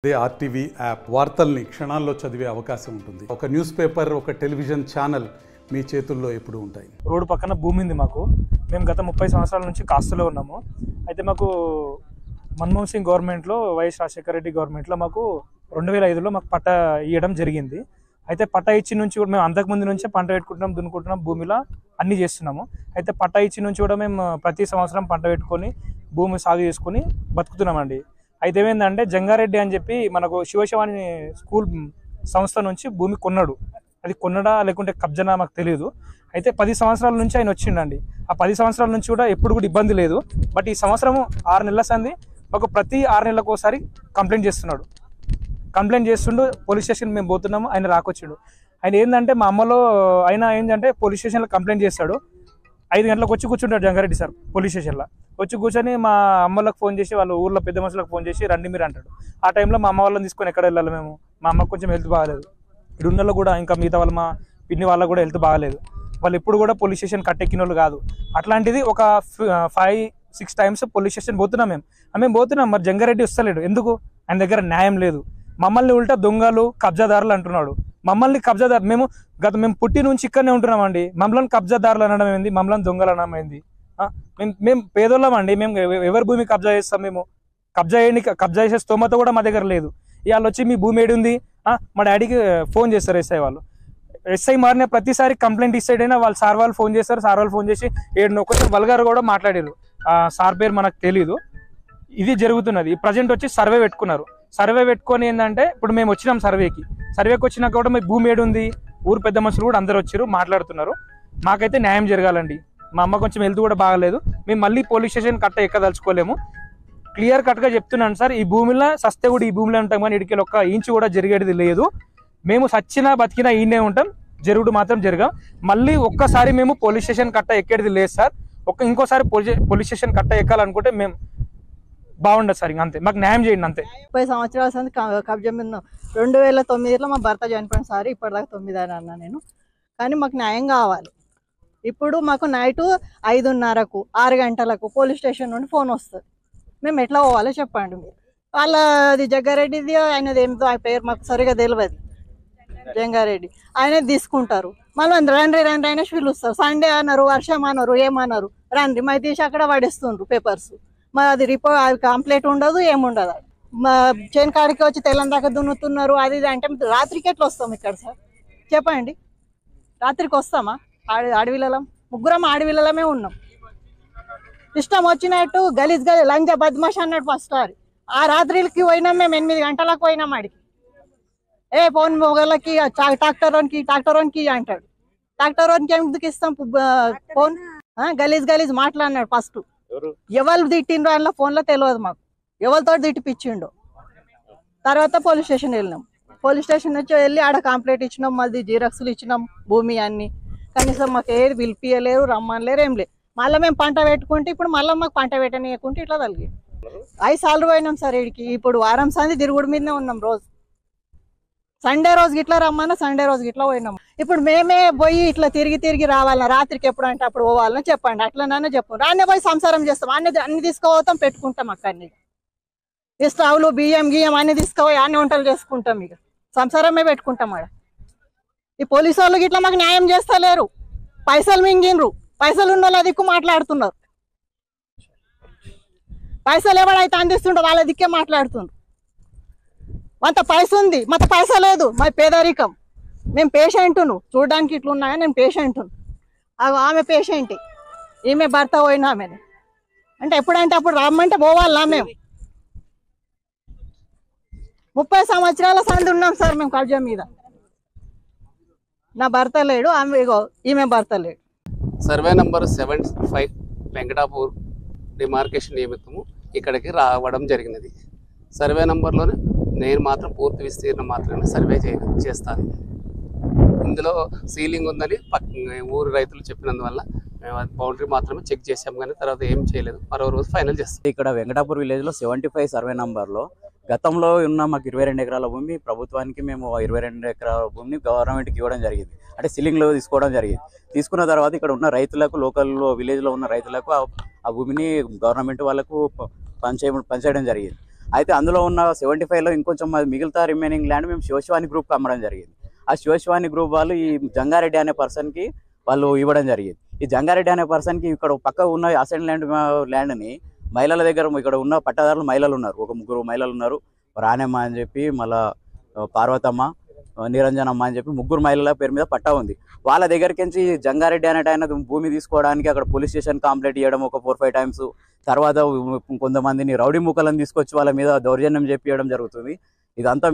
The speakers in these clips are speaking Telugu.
అదే ఆర్టీవీ యాప్ వార్తల్ని క్షణాల్లో చదివే అవకాశం ఉంటుంది. ఒక న్యూస్ పేపర్, ఒక టెలివిజన్ ఛానల్ మీ చేతుల్లో ఎప్పుడు ఉంటాయి. రోడ్డు పక్కన భూమి ఉంది మాకు. మేము గత 30 సంవత్సరాల నుంచి కాస్తులో ఉన్నాము. అయితే మాకు మన్మోహన్ సింగ్ గవర్నమెంట్లో, వైఎస్ రాజశేఖర రెడ్డి గవర్నమెంట్లో మాకు 2005లో మాకు పట్టా ఇవ్వడం జరిగింది. అయితే పట్టా ఇచ్చి నుంచి కూడా మేము అంతకుముందు నుంచే పంట పెట్టుకుంటున్నాం, దున్నుకుంటున్నాం, భూమిలో అన్నీ చేస్తున్నాము. అయితే పట్టా ఇచ్చి నుంచి కూడా మేము ప్రతి సంవత్సరం పంట పెట్టుకొని భూమి సాగు చేసుకుని బతుకుతున్నామండి. అయితే ఏమైందంటే జంగారెడ్డి అని చెప్పి మనకు శివశివాని స్కూల్ సంస్థ నుంచి భూమి కొన్నాడు. అది కొన్నడా లేకుంటే కబ్జనా మాకు తెలియదు. అయితే 10 సంవత్సరాల నుంచి ఆయన వచ్చిండండి. ఆ 10 సంవత్సరాల నుంచి కూడా ఎప్పుడు కూడా ఇబ్బంది లేదు. బట్ ఈ సంవత్సరము 6 నెలల సంది మాకు ప్రతి 6 నెలలకు ఒకసారి కంప్లైంట్ చేస్తున్నాడు. కంప్లైంట్ చేస్తుండు. పోలీస్ స్టేషన్ మేము పోతున్నాము, ఆయన రాకొచ్చిండు. ఆయన ఏంటంటే మా అమ్మలో ఆయన ఏంటంటే పోలీస్ స్టేషన్లో కంప్లైంట్ చేస్తాడు. 5 గంటలకు వచ్చి కూర్చుంటాడు జంగారెడ్డి సార్ పోలీస్ స్టేషన్లో. వచ్చి కూర్చొని మా అమ్మలకు ఫోన్ చేసి, వాళ్ళ ఊర్లో పెద్ద మనుషులకు ఫోన్ చేసి రండి మీరు అంటాడు. ఆ టైంలో మా అమ్మ వాళ్ళని తీసుకొని ఎక్కడ వెళ్ళాలి మేము? మా అమ్మకు కొంచెం హెల్త్ బాగాలేదు. ఇడున్నలో కూడా ఇంకా మిగతా వాళ్ళ మా పిన్ని వాళ్ళకు కూడా హెల్త్ బాగాలేదు. వాళ్ళు ఎప్పుడు కూడా పోలీస్ స్టేషన్ కట్టెక్కిన వాళ్ళు కాదు. అట్లాంటిది ఒక 5-6 టైమ్స్ పోలీస్ స్టేషన్ పోతున్నాం మేము పోతున్నాం. మరి జంగారెడ్డి వస్తలేడు. ఎందుకు? ఆయన దగ్గర న్యాయం లేదు. మమ్మల్ని ఉల్టా దొంగలు, కబ్జాదారులు అంటున్నాడు. మమ్మల్ని కబ్జాదారు, మేము పుట్టి నుంచి ఇక్కడనే ఉంటున్నామండి. మమ్మల్ని కబ్జాదారులు అనడం ఏంది? మమ్మల్ని దొంగలు అనడం ఏంది? మేము పేదోళ్ళం అండి. మేము ఎవరి భూమి కబ్జా చేస్తాం? మేము కబ్జా చేసే స్తోమత కూడా మా దగ్గర లేదు. ఇవాళ వచ్చి మీ భూమి ఏడుంది? మా డాడీకి ఫోన్ చేస్తారు ఎస్ఐ వాళ్ళు. ఎస్ఐ మారిన ప్రతిసారి కంప్లైంట్ ఇస్తాడైనా వాళ్ళు సార్ వాళ్ళు ఫోన్ చేస్తారు. సార్ వాళ్ళు ఫోన్ చేసి కొంచెం వల్గారు కూడా మాట్లాడారు. సార్ పేరు మనకు తెలీదు. ఇది జరుగుతున్నది. ప్రజెంట్ వచ్చి సర్వే పెట్టుకున్నారు. సర్వే పెట్టుకొని ఏంటంటే ఇప్పుడు మేము వచ్చినాం సర్వేకి వచ్చినాక కూడా మీ భూమి ఏడుంది? ఊరు పెద్ద మనుషులు కూడా అందరు వచ్చారు, మాట్లాడుతున్నారు. మాకైతే న్యాయం జరగాలండి. మా అమ్మ కొంచెం హెల్త్ కూడా బాగలేదు. మేము మళ్ళీ పోలీస్ స్టేషన్ కట్ట ఎక్కదలుచుకోలేము. క్లియర్ కట్గా చెప్తున్నాను సార్. ఈ భూమిలో సస్తే కూడా ఈ భూమిలో ఉంటాం, కానీ ఇడికి ఒక్క ఇంచు కూడా జరిగేది లేదు. మేము సచ్చినా బతికినా ఈయనే ఉంటాం. జరుగుడు మాత్రం జరగం. మళ్ళీ ఒక్కసారి మేము పోలీస్ స్టేషన్ కట్ట ఎక్కేది లేదు సార్. ఇంకోసారి పోలీస్ స్టేషన్ కట్ట ఎక్కాలనుకుంటే మేము బాగుండదు సార్. అంతే, మాకు న్యాయం చేయండి అంతే. 30 సంవత్సరాల కబ్జా మీద 2009లో మా భర్త చనిపోయిన సార్. ఇప్పటిదాకా 9 అన్నా నేను. కానీ మాకు న్యాయం కావాలి. ఇప్పుడు మాకు నైటు 5:30కు 6 గంటలకు పోలీస్ స్టేషన్ నుండి ఫోన్ వస్తుంది. మేము ఎట్లా పోవాలో చెప్పండి మీరు. వాళ్ళది జగ్గారెడ్డిది, ఆయనది ఏమిటో ఆ పేరు మాకు సరిగా తెలియదు. జంగారెడ్డి ఆయన తీసుకుంటారు. మళ్ళీ రండి అనేసి పిలుస్తారు. సండే అన్నారు, వర్షం అన్నారు, ఏమన్నారు, రండి మరి తీసి అక్కడ పడేస్తుండ్రు పేపర్స్. మరి అది రిపోర్ట్ కంప్లీట్ ఉండదు, ఏముండదు. మా చేను కాడికి వచ్చి తెల్లని దాకా దున్నుతున్నారు. అది అంటే రాత్రికి ఎట్లా వస్తాం ఇక్కడ సార్ చెప్పండి? రాత్రికి వస్తామా? అడవిలలం ముగ్గురం అడవిలమే ఉన్నాం. ఇష్టం వచ్చినట్టు గలీజ్ లంజ బద్మాష్ అన్నట్టు ఫస్ట్ ఆ రాత్రికి పోయినాం. మేము 8 గంటలకు పోయినాం ఆడికి. ఫోన్ మొగలకి ట్రాక్టర్ వానికి అంటాడు. ట్రాక్టర్ వానికి ఎందుకు ఇస్తాం ఫోన్? గలీజ్ మాట్లాడినాడు ఫస్ట్. ఎవరు తిట్టిండ్రో అందులో ఫోన్లో తెలియదు మాకు. ఎవరితో తిట్టిపిచ్చిండో. తర్వాత పోలీస్ స్టేషన్ వెళ్ళినాం. పోలీస్ స్టేషన్ నుంచి వెళ్ళి ఆడ కంప్లైంట్ ఇచ్చినాం. మళ్ళీ జీరాక్స్లు ఇచ్చినాం, భూమి అన్ని. కనీసం మాకు ఏది పిలిపియలేరు, రమ్మనలేరు, ఏం లేదు. మళ్ళీ మేము పంట పెట్టుకుంటే ఇప్పుడు మళ్ళీ మాకు పంట పెట్టనీయకుంటే ఇట్లా తలిగి 5 సార్లు పోయినాం సార్ ఇడికి. ఇప్పుడు వారం సంది తిరుగుడు మీదనే ఉన్నాం. రోజు సండే రోజు ఇట్లా రమ్మన్నా సండే రోజు ఇట్లా పోయినాం. ఇప్పుడు మేమే పోయి ఇట్లా తిరిగి రావాలన్నా రాత్రికి ఎప్పుడు అంటే అప్పుడు పోవాలని చెప్పండి. అట్లనైనా చెప్పండి. అన్నీ పోయి సంసారం చేస్తాం. అన్ని తీసుకుపోతాం, పెట్టుకుంటాం. అక్కడిని ఈ స్టవ్లు బియ్యం అన్ని తీసుకుపోయి అన్ని వంటలు చేసుకుంటాం. ఇక సంసారమే పెట్టుకుంటాం. ఆడ ఈ పోలీసు వాళ్ళకి ఇట్లా మాకు న్యాయం చేస్తలేరు. పైసలు మింగినరు. పైసలు ఉన్న వాళ్ళ దిక్కు మాట్లాడుతున్నారు. పైసలు ఎవడైతే అందిస్తుండో వాళ్ళ దిక్కే మాట్లాడుతుండ్రు. అంత పైస ఉంది, మాకు పైస లేదు. మా పేదరికం. మేము పేషెంట్ను చూడడానికి ఇట్లా ఉన్నా కానీ నేను పేషెంట్ను. ఆమె పేషెంట్, ఈమె భర్త పోయినా ఆమె అంటే ఎప్పుడంటే అప్పుడు రమ్మంటే పోవాలా? మేము 30 సంవత్సరాల సంది ఉన్నాం సార్ మేము కబ్జా మీద. నా భర్త లేడు, ఈమె భర్త లేడు. సర్వే నంబర్ 75 వెంకటాపూర్ డిమార్కేషన్ నియమితము ఇక్కడికి రావడం జరిగినది. సర్వే నంబర్లోనే నేను మాత్రం పూర్తి విస్తీర్ణం మాత్రమే సర్వే చేస్తాను. ఇందులో సీలింగ్ ఉందని ఊరు రైతులు చెప్పినందువల్ల మేము బౌండరీ మాత్రమే చెక్ చేసాం, కానీ తర్వాత ఏం చేయలేదు. మరో రోజు ఫైనల్ చేస్తాం. ఇక్కడ వెంకటాపూర్ విలేజ్లో 75 సర్వే నంబర్లో గతంలో ఉన్న మాకు 22 ఎకరాల భూమి ప్రభుత్వానికి మేము 22 ఎకరాల భూమిని గవర్నమెంట్కి ఇవ్వడం జరిగింది. అంటే సీలింగ్లో తీసుకోవడం జరిగింది. తీసుకున్న తర్వాత ఇక్కడ ఉన్న రైతులకు, లోకల్లో విలేజ్లో ఉన్న రైతులకు ఆ భూమిని గవర్నమెంట్ వాళ్ళకు పంచేయడం జరిగింది. అయితే అందులో ఉన్న 75లో ఇంకొంచెం మిగతా రిమైనింగ్ ల్యాండ్ మేము శివశివాని గ్రూప్కి అమ్మడం జరిగింది. ఆ శివశివాని గ్రూప్ వాళ్ళు ఈ జంగారెడ్డి అనే పర్సన్కి వాళ్ళు ఇవ్వడం జరిగింది. ఈ జంగారెడ్డి అనే పర్సన్కి ఇక్కడ పక్క ఉన్న అసైన్ ల్యాండ్ని మహిళల దగ్గర ఇక్కడ ఉన్న పట్టాదారులు మహిళలు ఉన్నారు, ఒక 3 మహిళలు ఉన్నారు. రాణమ్మ అని చెప్పి, మళ్ళా పార్వతమ్మ, నిరంజనమ్మ అని చెప్పి 3 మహిళల పేరు మీద పట్టా ఉంది. వాళ్ళ దగ్గరికి నుంచి జంగారెడ్డి అనేట ఆయన భూమి తీసుకోవడానికి అక్కడ పోలీస్ స్టేషన్ కంప్లైంట్ చేయడం ఒక 4-5 టైమ్స్, తర్వాత కొంతమందిని రౌడీ మూకలను తీసుకొచ్చి వాళ్ళ మీద దౌర్జన్యం చెప్పియడం జరుగుతుంది. ఇదంతా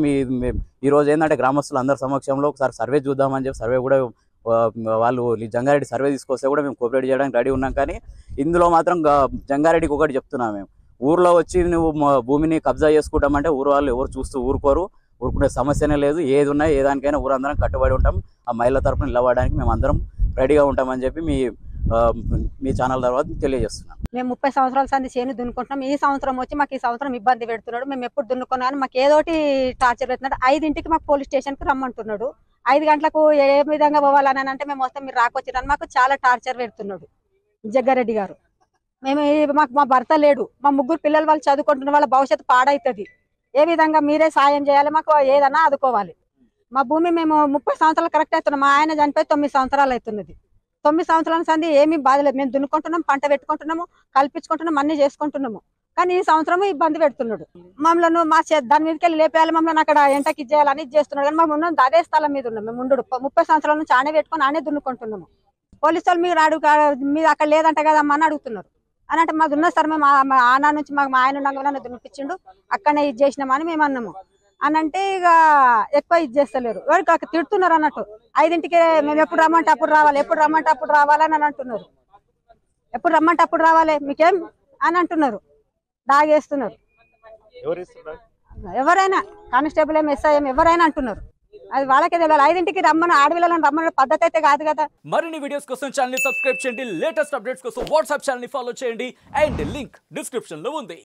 ఈరోజు ఏంటంటే గ్రామస్తులు అందరి సమక్షంలో ఒకసారి సర్వే చూద్దామని చెప్పి సర్వే కూడా వాళ్ళు జంగారెడ్డి సర్వే తీసుకొస్తే కూడా మేము కోఆపరేట్ చేయడానికి రెడీ ఉన్నాం. కానీ ఇందులో మాత్రం జంగారెడ్డికి ఒకటి చెప్తున్నాం, మేము ఊర్లో వచ్చి నువ్వు భూమిని కబ్జా చేసుకుంటామంటే ఊరు వాళ్ళు ఎవరు చూస్తూ ఊరుకోరు, ఊరుకునే సమస్యనే లేదు. ఏది ఉన్నా ఏదానికైనా ఊరందరం కట్టుబడి ఉంటాం. ఆ మహిళల తరపున నిలబడడానికి మేము అందరం రెడీగా ఉంటామని చెప్పి మీ ఛానల్ తర్వాత తెలియజేస్తున్నాం. మేము 30 సంవత్సరాల సంది చేను దున్నుకుంటున్నాం. ఈ సంవత్సరం వచ్చి మాకు ఈ సంవత్సరం ఇబ్బంది పెడుతున్నాడు. మేము ఎప్పుడు దున్నుకున్నా కానీ మాకు ఏదోటి టార్చర్ పెడుతున్నాడు. 5ంటికి మాకు పోలీస్ స్టేషన్కి రమ్మంటున్నాడు. 5 గంటలకు ఏ విధంగా పోవాలని అంటే మేము వస్తే మీరు రాకొచ్చిరని మాకు చాలా టార్చర్ పెడుతున్నాడు జగ్గారెడ్డి గారు. మాకు మా భర్త లేడు, మా 3 పిల్లలు వాళ్ళు చదువుకుంటున్న వాళ్ళ భవిష్యత్తు పాడవుతుంది. ఏ విధంగా మీరే సాయం చేయాలి, మాకు ఏదన్నా ఆదుకోవాలి. మా భూమి మేము 30 సంవత్సరాలు కరెక్ట్ అవుతున్నాం. మా ఆయన చనిపోయి 9 సంవత్సరాలు అవుతున్నది. 9 సంవత్సరాల సంది ఏమీ బాధ లేదు. మేము దున్నుకుంటున్నాం, పంట పెట్టుకుంటున్నాము, కల్పించుకుంటున్నాం, అన్ని చేసుకుంటున్నాము. కానీ ఈ సంవత్సరం ఇబ్బంది పెడుతున్నాడు మమ్మల్ని. దాని మీదకి వెళ్ళి లేపేయాలి, మమ్మల్ని అక్కడ ఎంటకి ఇచ్చేయాలి అని చేస్తున్నాడు. కానీ మేము ఉన్నది అదే స్థలం మీద ఉన్నాం. మేము 30 సంవత్సరాల నుంచి ఆనే పెట్టుకుని ఆనే దున్నుకుంటున్నాము. పోలీసు వాళ్ళు మీరు అక్కడ లేదంట కదమ్మా అని అడుగుతున్నారు. అని అంటే మాది ఉన్న సార్, మేము ఆనా నుంచి మాకు మా ఆయన ఉన్నాక దున్నిపించిండు, అక్కడనే ఇది చేసినామని మేము అన్నాము. అని అంటే ఇక ఎక్కువ ఇది చేస్తలేరు, ఎవరికి తిడుతున్నారు అన్నట్టు. 5ంటికి మేము ఎప్పుడు రమ్మంటే అప్పుడు రావాలి, ఎప్పుడు రమ్మంటే అప్పుడు రావాలని అని అంటున్నారు. ఎప్పుడు రమ్మంటే అప్పుడు రావాలి మీకేం అని అంటున్నారు, దాగేస్తున్నారు. ఎవరైనా కానిస్టేబుల్ ఎస్ఐ ఎవరైనా అంటున్నారు. అది వాళ్ళకే తెలియాలి. 5ంటికి రమ్మని ఆడపిల్లలను రమ్మని పద్ధతి అయితే కాదు కదా. మరిన్ని వీడియోస్ కోసం ఛానల్ ని సబ్స్క్రైబ్ చేయండి, లేటెస్ట్ అప్డేట్స్ కోసం వాట్సాప్ ఛానల్ ని ఫాలో చేయండి, అండ్ లింక్ డిస్క్రిప్షన్ లో ఉంది.